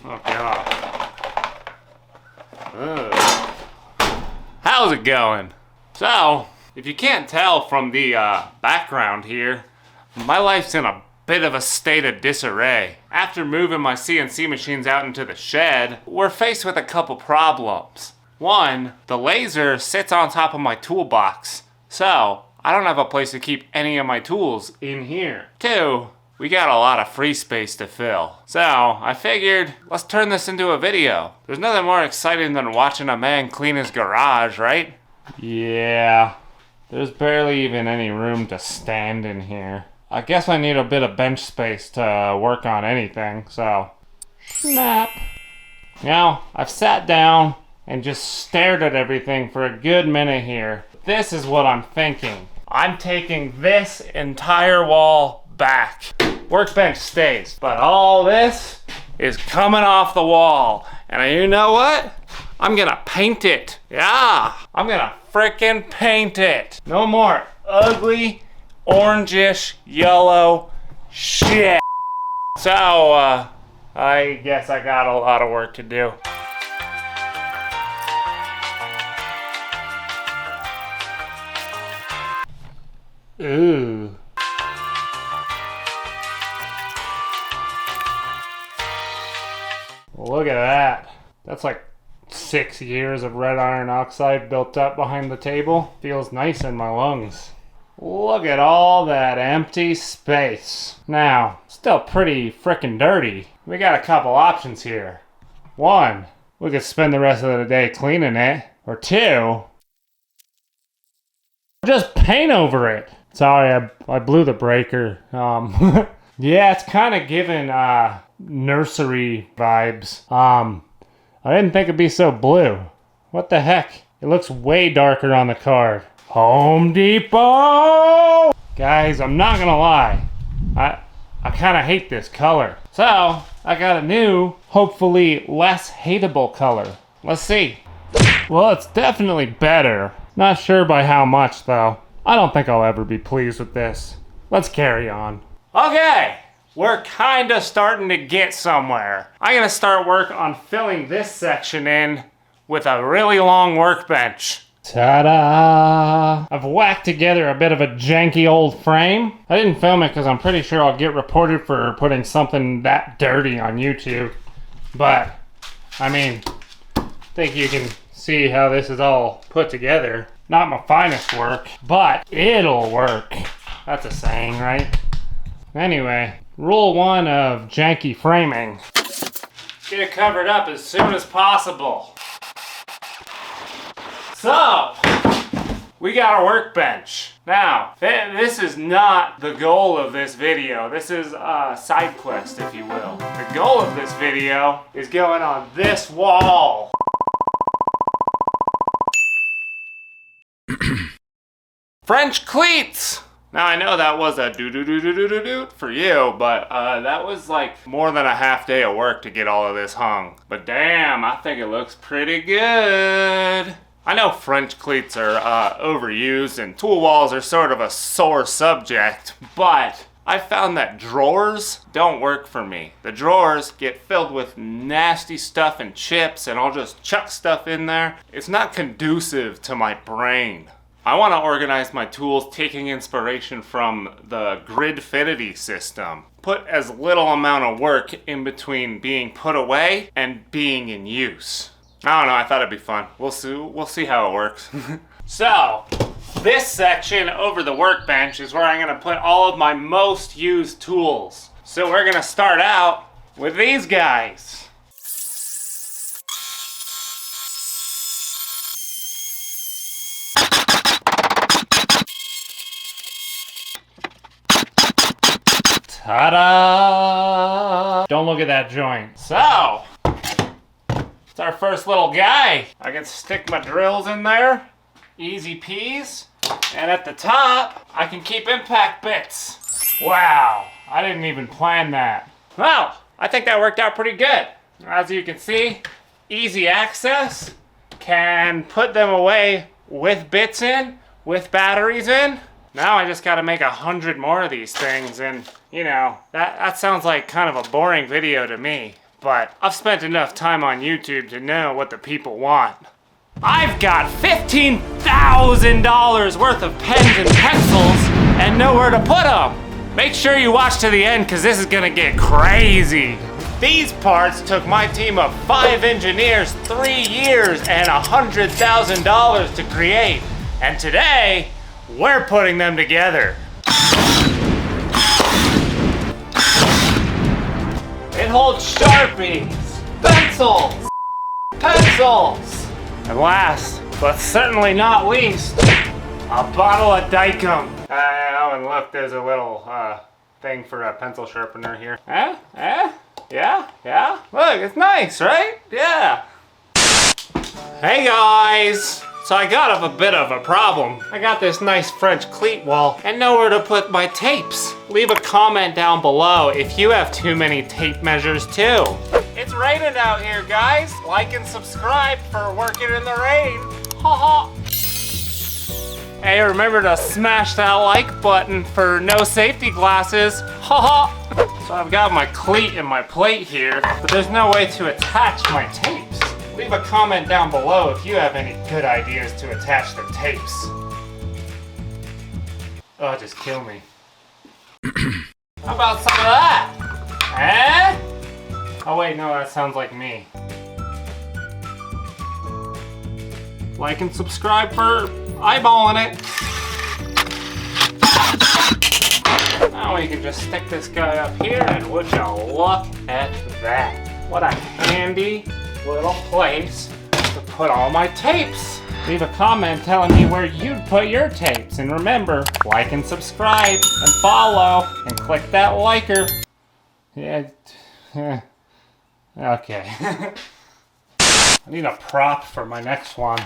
Oh god. Ugh. How's it going? So, if you can't tell from the background here, my life's in a bit of a state of disarray. After moving my CNC machines out into the shed, we're faced with a couple problems. One, the laser sits on top of my toolbox, so I don't have a place to keep any of my tools in here. Two, we got a lot of free space to fill. So I figured, let's turn this into a video. There's nothing more exciting than watching a man clean his garage, right? Yeah, there's barely even any room to stand in here. I guess I need a bit of bench space to work on anything, so snap. Now, I've sat down and just stared at everything for a good minute here. This is what I'm thinking. I'm taking this entire wall back. Workbench stays, but all this is coming off the wall. And you know what? I'm gonna paint it. Yeah, I'm gonna frickin' paint it. No more ugly, orangish, yellow shit. So, I guess I got a lot of work to do. Ooh. Look at that. That's like 6 years of red iron oxide built up behind the table. Feels nice in my lungs. Look at all that empty space. Now, still pretty frickin' dirty. We got a couple options here. One, we could spend the rest of the day cleaning it. Or two, just paint over it. Sorry, I blew the breaker. Yeah, it's kind of giving nursery vibes. I didn't think it'd be so blue. What the heck? It looks way darker on the card. Home Depot! Guys, I'm not gonna lie. I kind of hate this color. So, I got a new, hopefully less hateable color. Let's see. Well, it's definitely better. Not sure by how much though. I don't think I'll ever be pleased with this. Let's carry on. Okay, we're kinda starting to get somewhere. I'm gonna start work on filling this section in with a really long workbench. Ta-da! I've whacked together a bit of a janky old frame. I didn't film it because I'm pretty sure I'll get reported for putting something that dirty on YouTube. But, I mean, I think you can see how this is all put together. Not my finest work, but it'll work. That's a saying, right? Anyway, rule one of janky framing. Get it covered up as soon as possible. So, we got a workbench. Now, this is not the goal of this video. This is a side quest, if you will. The goal of this video is going on this wall. French cleats! Now I know that was a do for you, but that was like more than a half day of work to get all of this hung. But damn, I think it looks pretty good. I know French cleats are overused and tool walls are sort of a sore subject, but I found that drawers don't work for me. The drawers get filled with nasty stuff and chips and I'll just chuck stuff in there. It's not conducive to my brain. I want to organize my tools taking inspiration from the Gridfinity system. Put as little amount of work in between being put away and being in use. I don't know, I thought it'd be fun. We'll see how it works. So, this section over the workbench is where I'm gonna put all of my most used tools. So we're gonna start out with these guys. Ta-da! Don't look at that joint. So, it's our first little guy. I can stick my drills in there. Easy peas. And at the top, I can keep impact bits. Wow, I didn't even plan that. Well, I think that worked out pretty good. As you can see, easy access. Can put them away with bits in, with batteries in. Now I just gotta make 100 more of these things and, you know, that sounds like kind of a boring video to me. but I've spent enough time on YouTube to know what the people want. I've got $15,000 worth of pens and pencils and nowhere to put them. Make sure you watch to the end because this is gonna get crazy. These parts took my team of 5 engineers 3 years and $100,000 to create. And today, we're putting them together. It holds Sharpies, pencils, and last, but certainly not least, a bottle of Dicum. Oh, and look, there's a little thing for a pencil sharpener here. Yeah. Look, it's nice, right? Yeah. Hey guys. So I got a bit of a problem. I got this nice French cleat wall and nowhere to put my tapes. Leave a comment down below if you have too many tape measures too. It's raining out here, guys. Like and subscribe for working in the rain. Ha ha. Hey, remember to smash that like button for no safety glasses. Ha ha. So I've got my cleat and my plate here, but there's no way to attach my tapes. Leave a comment down below if you have any good ideas to attach the tapes. Oh, just kill me. How about some of that? Eh? Oh wait, no, that sounds like me. Like and subscribe for eyeballing it. Now we can just stick this guy up here and would you look at that. What a handy little place to put all my tapes. Leave a comment telling me where you'd put your tapes. And remember, like and subscribe and follow and click that liker. Yeah. Okay. I need a prop for my next one.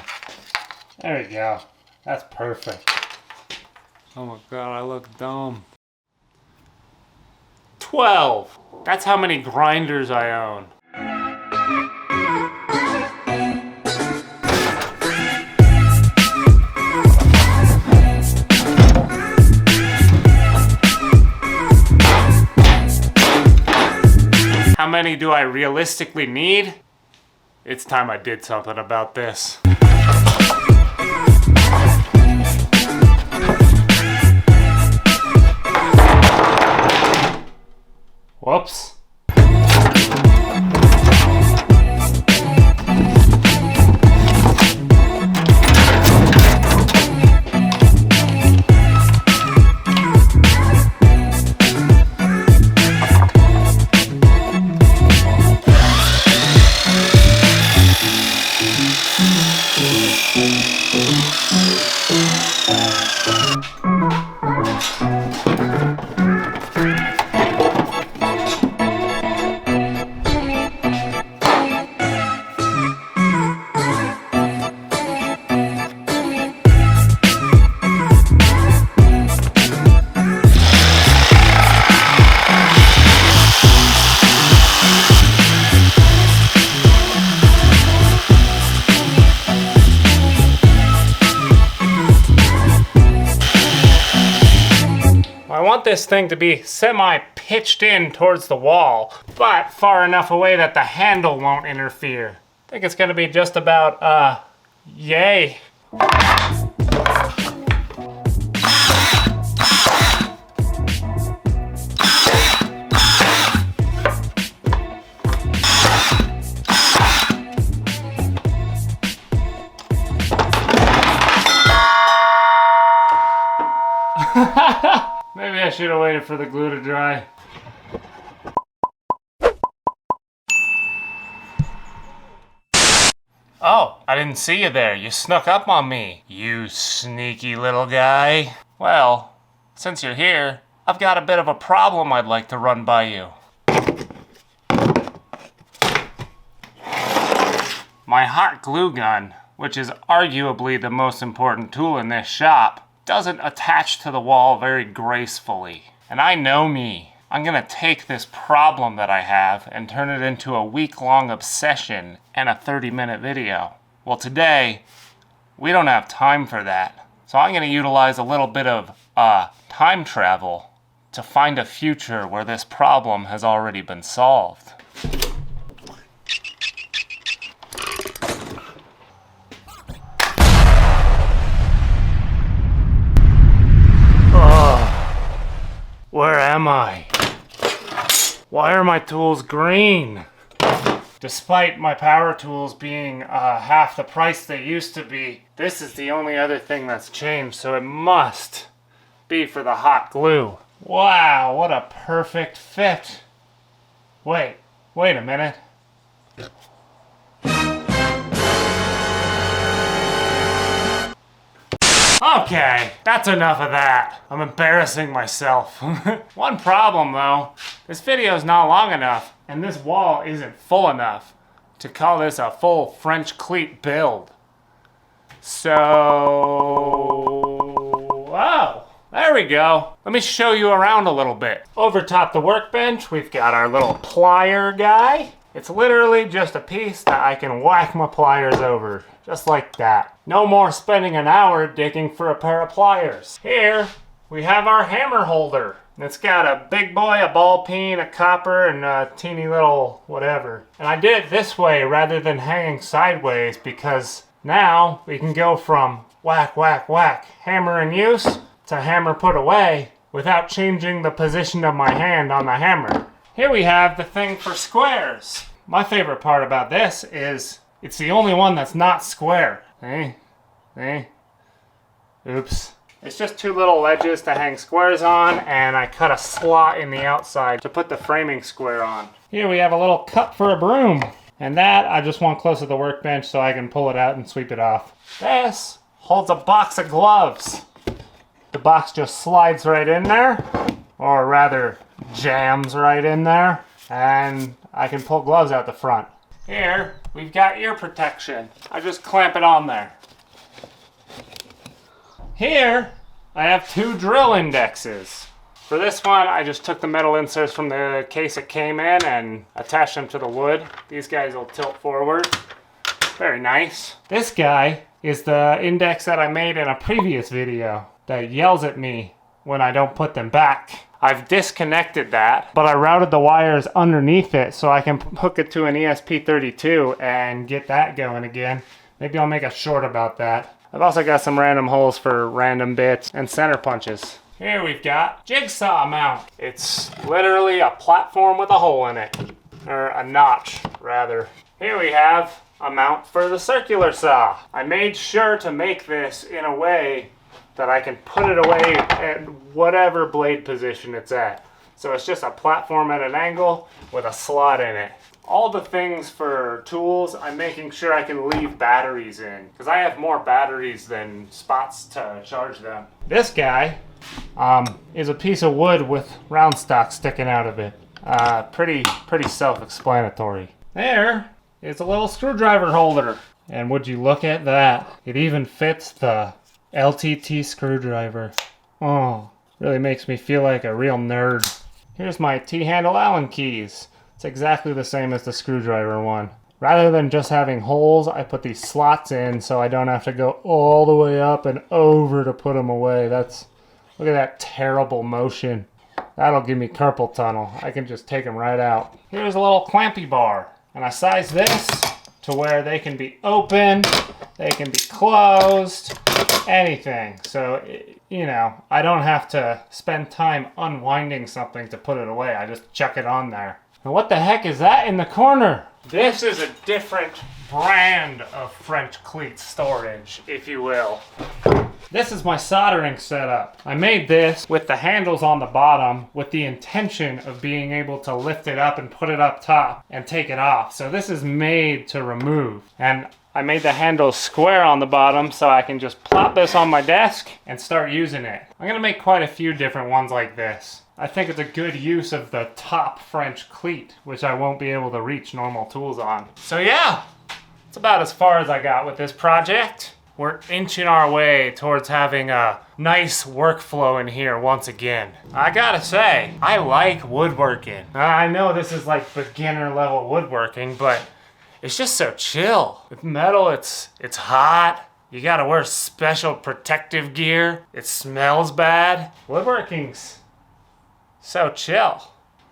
There we go. That's perfect. Oh my god, I look dumb. 12. That's how many grinders I own. How many do I realistically need? It's time I did something about this. Whoops. I want this thing to be semi-pitched in towards the wall, but far enough away that the handle won't interfere. I think it's gonna be just about, yay. Maybe I should have waited for the glue to dry. Oh, I didn't see you there. You snuck up on me, you sneaky little guy. Well, since you're here, I've got a bit of a problem I'd like to run by you. My hot glue gun, which is arguably the most important tool in this shop, doesn't attach to the wall very gracefully. And I know me. I'm gonna take this problem that I have and turn it into a week-long obsession and a 30-minute video. Well, today, we don't have time for that. So I'm gonna utilize a little bit of time travel to find a future where this problem has already been solved. am I? Why are my tools green? Despite my power tools being half the price they used to be, this is the only other thing that's changed, so it must be for the hot glue. Wow, what a perfect fit. Wait a minute. Okay, that's enough of that. I'm embarrassing myself. One problem though, this video is not long enough, and this wall isn't full enough to call this a full French cleat build. So, oh, there we go. Let me show you around a little bit. Over top the workbench, we've got our little plier guy. It's literally just a piece that I can whack my pliers over, just like that. No more spending an hour digging for a pair of pliers. Here, we have our hammer holder. It's got a big boy, a ball peen, a copper, and a teeny little whatever. And I did it this way rather than hanging sideways because now we can go from whack, whack, whack, hammer in use to hammer put away without changing the position of my hand on the hammer. Here we have the thing for squares. My favorite part about this is it's the only one that's not square. Oops. It's just two little ledges to hang squares on, and I cut a slot in the outside to put the framing square on. Here we have a little cup for a broom. And that I just want close to the workbench so I can pull it out and sweep it off. This holds a box of gloves. The box just slides right in there, or rather jams right in there, and I can pull gloves out the front. Here, we've got ear protection. I just clamp it on there. Here, I have two drill indexes. For this one, I just took the metal inserts from the case it came in and attached them to the wood. These guys will tilt forward. Very nice. This guy is the index that I made in a previous video that yells at me when I don't put them back. I've disconnected that, but I routed the wires underneath it so I can hook it to an ESP32 and get that going again. Maybe I'll make a short about that. I've also got some random holes for random bits and center punches. Here we've got jigsaw mount. It's literally a platform with a hole in it, or a notch rather. Here we have a mount for the circular saw. I made sure to make this in a way that I can put it away at whatever blade position it's at. So it's just a platform at an angle with a slot in it. All the things for tools, I'm making sure I can leave batteries in, because I have more batteries than spots to charge them. This guy is a piece of wood with round stock sticking out of it. Pretty self-explanatory. There is a little screwdriver holder. And would you look at that? It even fits the LTT screwdriver. Oh, really makes me feel like a real nerd. Here's my T-handle Allen keys. It's exactly the same as the screwdriver one. Rather than just having holes, I put these slots in so I don't have to go all the way up and over to put them away. Look at that terrible motion. That'll give me carpal tunnel. I can just take them right out. Here's a little clampy bar. And I size this to where they can be open, they can be closed, anything. So, you know, I don't have to spend time unwinding something to put it away. I just chuck it on there. And what the heck is that in the corner? This is a different brand of French cleat storage, if you will. This is my soldering setup. I made this with the handles on the bottom with the intention of being able to lift it up and put it up top and take it off. So this is made to remove. And I made the handles square on the bottom so I can just plop this on my desk and start using it. I'm gonna make quite a few different ones like this. I think it's a good use of the top French cleat, which I won't be able to reach normal tools on. So yeah, it's about as far as I got with this project. We're inching our way towards having a nice workflow in here once again. I gotta say, I like woodworking. I know this is like beginner level woodworking, but it's just so chill. With metal, it's hot. You gotta wear special protective gear. It smells bad. Woodworking's so chill.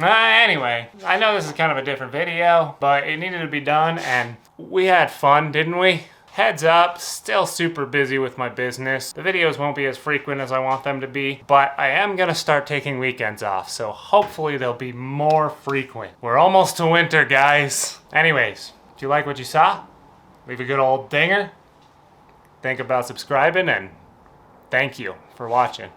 Anyway, I know this is kind of a different video, but it needed to be done, and we had fun, didn't we? Heads up, still super busy with my business. The videos won't be as frequent as I want them to be, but I am gonna start taking weekends off, so hopefully they'll be more frequent. We're almost to winter, guys. Anyways, if you like what you saw, leave a good old dinger. Think about subscribing, and thank you for watching.